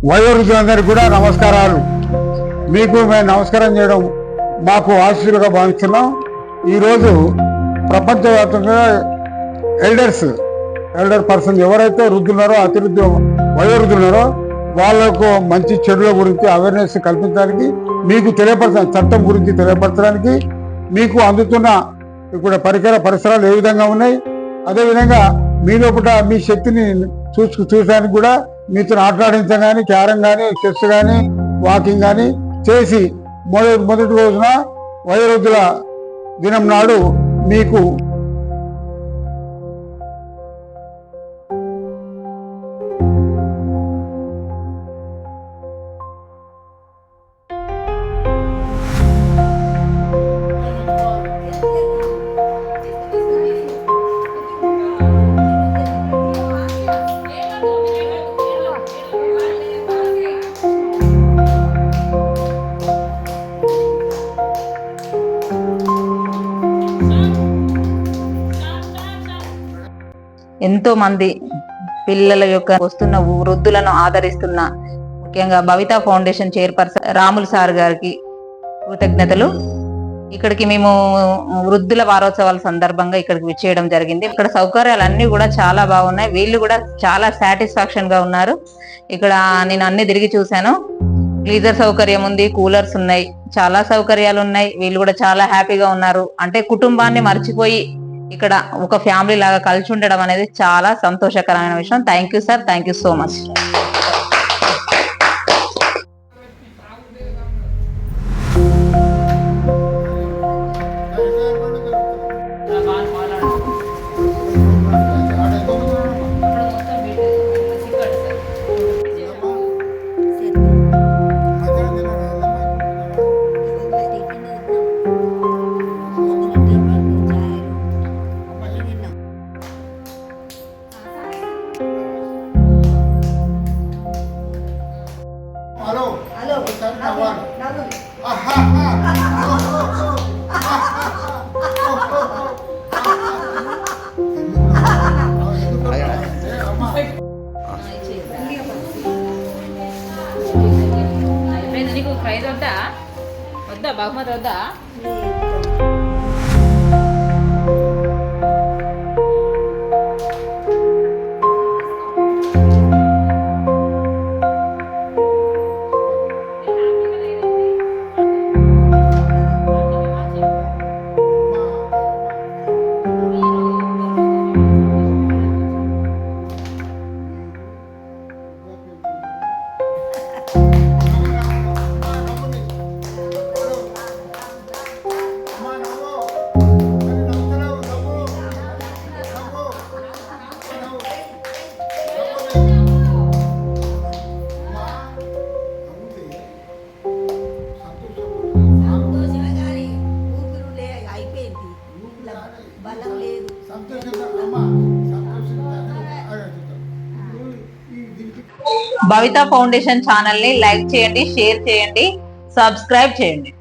వయోవృద్ధులందరికీ కూడా నమస్కారాలు. మీకు మేము నమస్కారం చేయడం మాకు ఆశీస్సులుగా భావిస్తున్నాం. ఈరోజు ప్రపంచవ్యాప్తంగా ఎల్డర్ పర్సన్ ఎవరైతే వృద్ధులున్నారో వయోవృద్ధులున్నారో వాళ్ళకు మంచి చెడుల గురించి అవేర్నెస్ కల్పించడానికి, మీకు చట్టం గురించి తెలియపరచడానికి, మీకు అందుతున్న ఇప్పుడు పరిసరాలు ఏ విధంగా ఉన్నాయి, అదేవిధంగా మీ లోపల మీ శక్తిని చూసడానికి కూడా మీతో ఆటలాడించడం కానీ, క్యారం కానీ, చెస్ కానీ, వాకింగ్ కానీ చేసి మొదటి రోజున వయోవృద్ధుల దినం నాడు మీకు ఎంతో మంది పిల్లల యొక్క వస్తున్న వృద్ధులను ఆదరిస్తున్న ముఖ్యంగా భవితా ఫౌండేషన్ చైర్పర్సన్ రాములు సార్ గారికి కృతజ్ఞతలు. ఇక్కడికి మేము వృద్ధుల వారోత్సవాల సందర్భంగా ఇక్కడికి విచ్చేయడం జరిగింది. ఇక్కడ సౌకర్యాలన్నీ కూడా చాలా బాగున్నాయి. వీళ్ళు కూడా చాలా సాటిస్ఫాక్షన్ గా ఉన్నారు. ఇక్కడ నేను అన్ని తిరిగి చూశాను. గ్లీజర్ సౌకర్యం ఉంది, కూలర్స్ ఉన్నాయి, చాలా సౌకర్యాలు ఉన్నాయి. వీళ్ళు కూడా చాలా హ్యాపీగా ఉన్నారు. అంటే కుటుంబాన్ని మర్చిపోయి ఇక్కడ ఒక ఫ్యామిలీ లాగా కలిసి ఉండడం అనేది చాలా సంతోషకరమైన విషయం. Thank you sir, thank you so much. నీకు ప్రైజ్ వద్దా బహుమతి వద్దా? భవితా ఫౌండేషన్ ఛానల్ ని లైక్ చేయండి, షేర్ చేయండి, సబ్స్క్రైబ్ చేయండి.